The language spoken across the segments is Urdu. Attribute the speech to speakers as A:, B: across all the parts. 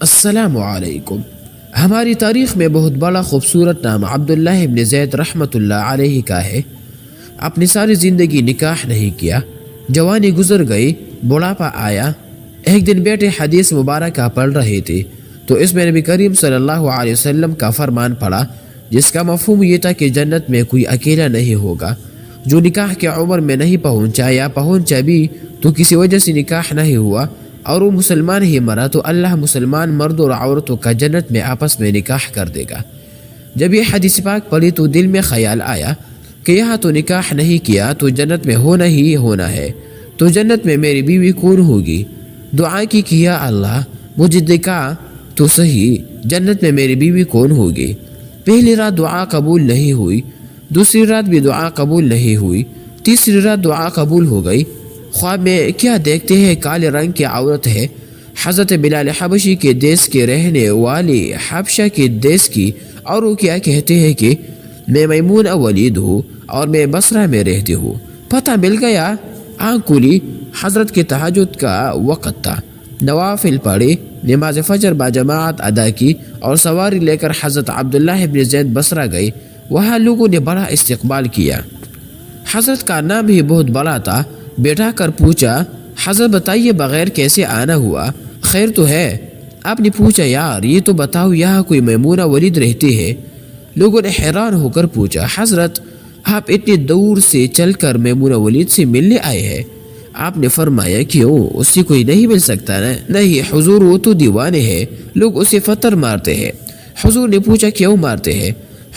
A: السلام علیکم۔ ہماری تاریخ میں بہت بڑا خوبصورت نام عبداللہ ابن زید رحمۃ اللہ علیہ کا ہے۔ اپنی ساری زندگی نکاح نہیں کیا، جوانی گزر گئی، بڑھاپا آیا۔ ایک دن بیٹے حدیث مبارکہ پڑھ رہے تھے تو اس میں نبی کریم صلی اللہ علیہ وسلم کا فرمان پڑھا، جس کا مفہوم یہ تھا کہ جنت میں کوئی اکیلا نہیں ہوگا۔ جو نکاح کے عمر میں نہیں پہنچا یا پہنچا بھی تو کسی وجہ سے نکاح نہیں ہوا اور وہ مسلمان ہی مرا تو اللہ مسلمان مرد اور عورتوں کا جنت میں آپس میں نکاح کر دے گا۔ جب یہ حدیث پاک پڑھی تو دل میں خیال آیا کہ یہاں تو نکاح نہیں کیا تو جنت میں ہونا ہی ہونا ہے، تو جنت میں میری بیوی کون ہوگی؟ دعا کی کہ یا اللہ مجھے دکھا تو صحیح جنت میں میری بیوی کون ہوگی۔ پہلی رات دعا قبول نہیں ہوئی، دوسری رات بھی دعا قبول نہیں ہوئی، تیسری رات دعا قبول ہو گئی۔ خواب میں کیا دیکھتے ہیں؟ کالے رنگ کی عورت ہے، حضرت بلال حبشی کے دیس کے رہنے والی حبشہ کے دیس کی، اور وہ کیا کہتے ہیں کہ میں میمونہ ولید ہوں اور میں بصرہ میں رہتی ہوں۔ پتہ مل گیا۔ آنکھ کھلی، حضرت کے تہجد کا وقت تھا، نوافل پڑھے، نماز فجر باجماعت ادا کی اور سواری لے کر حضرت عبداللہ ابن زید بصرہ گئی۔ وہاں لوگوں نے بڑا استقبال کیا۔ حضرت کا نام بھی بہت بڑا تھا۔ بیٹھا کر پوچھا، حضرت بتائیے بغیر کیسے آنا ہوا؟ خیر تو ہے؟ آپ نے پوچھا، یار یہ تو بتاؤ یہاں کوئی میمونہ ولید رہتی ہے؟ لوگوں نے حیران ہو کر پوچھا، حضرت آپ اتنی دور سے چل کر میمونہ ولید سے ملنے آئے ہیں؟ آپ نے فرمایا، کیوں اس سے کوئی نہیں مل سکتا نا؟ نہیں حضور، وہ تو دیوانے ہیں، لوگ اسے پتھر مارتے ہیں۔ حضور نے پوچھا، کیوں مارتے ہیں؟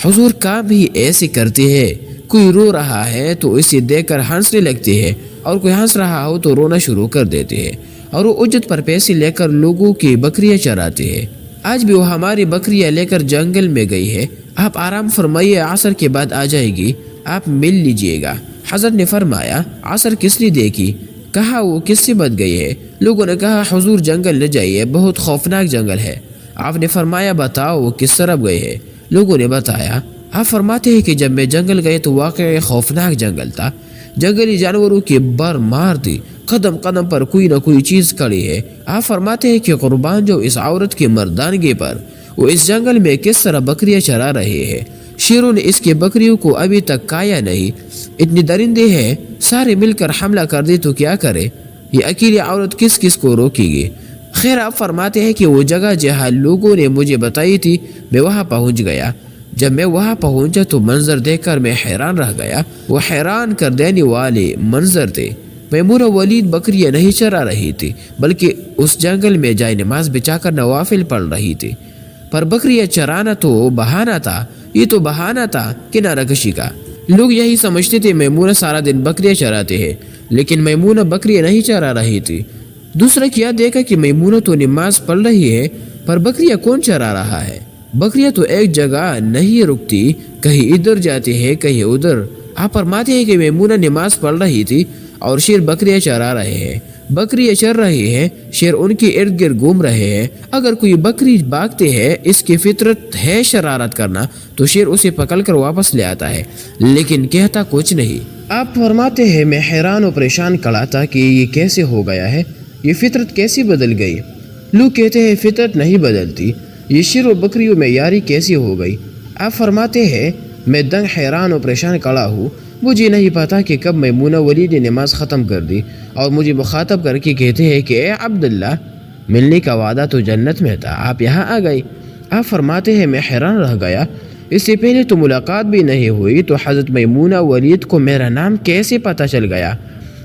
A: حضور کام بھی ایسے کرتے ہیں، کوئی رو رہا ہے تو اسے دیکھ کر ہنسنے لگتے ہیں اور کوئی ہنس رہا ہو تو رونا شروع کر دیتے ہیں، اور وہ اجرت پر پیسے لے کر لوگوں کی بکریاں چراتے ہیں۔ آج بھی وہ ہماری بکریاں لے کر جنگل میں گئی ہے، آپ آرام فرمائیے، عصر کے بعد آ جائے گی، آپ مل لیجئے گا۔ حضرت نے فرمایا، عصر کس نے دیکھی؟ کہا وہ کس سے بچ گئی ہے؟ لوگوں نے کہا، حضور جنگل نہ جائیے، بہت خوفناک جنگل ہے۔ آپ نے فرمایا، بتاؤ وہ کس طرف گئے ہے؟ لوگوں نے بتایا۔ آپ فرماتے ہیں کہ جب میں جنگل گئے تو واقعی خوفناک جنگل تھا، جنگلی جانوروں کی بھرمار تھی، قدم قدم پر کوئی نہ کوئی چیز کھڑی ہے۔ آپ فرماتے ہیں کہ قربان جو اس عورت کی مردانگی پر، وہ اس جنگل میں کس طرح بکریاں چرا رہے ہیں۔ شیروں نے اس کی بکریوں کو ابھی تک کھایا نہیں، اتنے درندے ہیں، سارے مل کر حملہ کر دے تو کیا کرے؟ یہ اکیلی عورت کس کس کو روکے گی؟ خیر، آپ فرماتے ہیں کہ وہ جگہ جہاں لوگوں نے مجھے بتائی تھی میں وہاں پہنچ گیا۔ جب میں وہاں پہنچا تو منظر دیکھ کر میں حیران رہ گیا، وہ حیران کر دینے والے منظر تھے۔ میمونہ ولید بکریاں نہیں چرا رہی تھی، بلکہ اس جنگل میں جائے نماز بچا کر نوافل پڑھ رہی تھی۔ پر بکریاں چرانا تو بہانہ تھا، یہ تو بہانہ تھا کنارہ کشی کا۔ لوگ یہی سمجھتے تھے میمونہ سارا دن بکریاں چراتے ہیں، لیکن میمونہ بکریاں نہیں چرا رہی تھی۔ دوسرا کیا دیکھا کہ میمونہ تو نماز پڑھ رہی ہے، پر بکریاں کون چرا رہا ہے؟ بکریاں تو ایک جگہ نہیں رکتی، کہیں ادھر جاتی ہے کہیں ادھر۔ آپ فرماتے ہیں کہ میمونہ نماز پڑھ رہی تھی اور شیر بکریاں چرا رہے ہیں، بکریاں چر رہے ہیں، شیر ان کے ارد گرد گھوم رہے ہیں۔ اگر کوئی بکری بھاگتے ہے، اس کی فطرت ہے شرارت کرنا، تو شیر اسے پکڑ کر واپس لے آتا ہے، لیکن کہتا کچھ نہیں۔ آپ فرماتے ہیں میں حیران و پریشان کھڑا تھا کہ یہ کیسے ہو گیا ہے، یہ فطرت کیسی بدل گئی؟ لوگ کہتے ہیں فطرت نہیں بدلتی، یہ شیر و بکریوں میں یاری کیسی ہو گئی؟ آپ فرماتے ہیں میں دنگ حیران و پریشان کھڑا ہوں، مجھے نہیں پتا کہ کب میمونہ ولید نے نماز ختم کر دی اور مجھے مخاطب کر کے کہتے ہیں کہ اے عبداللہ، ملنے کا وعدہ تو جنت میں تھا، آپ یہاں آ گئی۔ آپ فرماتے ہیں میں حیران رہ گیا، اس سے پہلے تو ملاقات بھی نہیں ہوئی تو حضرت میمونہ ولید کو میرا نام کیسے پتہ چل گیا؟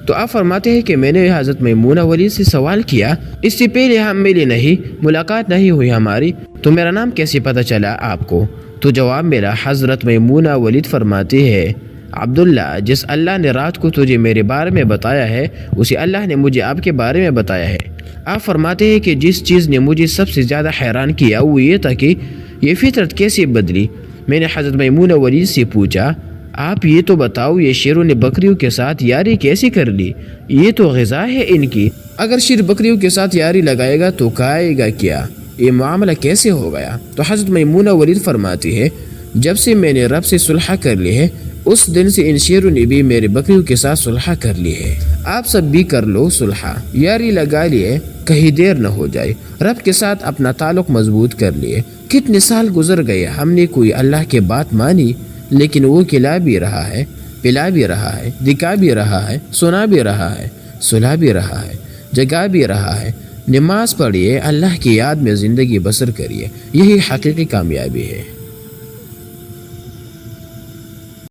A: تو آپ فرماتے ہیں کہ میں نے حضرت میمونہ ولید سے سوال کیا، اس سے پہلے ہم ملے نہیں، ملاقات نہیں ہوئی ہماری، تو میرا نام کیسے پتہ چلا آپ کو؟ تو جواب میرا، حضرت میمونہ ولید فرماتے ہیں، عبداللہ، جس اللہ نے رات کو تجھے میرے بارے میں بتایا ہے، اسی اللہ نے مجھے آپ کے بارے میں بتایا ہے۔ آپ فرماتے ہیں کہ جس چیز نے مجھے سب سے زیادہ حیران کیا وہ یہ تھا کہ یہ فطرت کیسے بدلی۔ میں نے حضرت میمونہ ولید سے پوچھا، آپ یہ تو بتاؤ یہ شیروں نے بکریوں کے ساتھ یاری کیسے کر لی؟ یہ تو غذا ہے ان کی، اگر شیر بکریوں کے ساتھ یاری لگائے گا تو کھائے گا کیا؟ یہ معاملہ کیسے ہو گیا؟ تو حضرت میمونہ ولید فرماتی ہے، جب سے میں نے رب سے صلح کر لی ہے، اس دن سے ان شیروں نے بھی میرے بکریوں کے ساتھ صلح کر لی ہے۔ آپ سب بھی کر لو صلح، یاری لگا لیے کہیں دیر نہ ہو جائے، رب کے ساتھ اپنا تعلق مضبوط کر لیے۔ کتنے سال گزر گئے، ہم نے کوئی اللہ کے بات مانی، لیکن وہ کھلا بھی رہا ہے، پلا بھی رہا ہے، دکھا بھی رہا ہے، سنا بھی رہا ہے، سلا بھی رہا ہے، جگا بھی رہا ہے۔ نماز پڑھیے، اللہ کی یاد میں زندگی بسر کریے، یہی حقیقی کامیابی ہے۔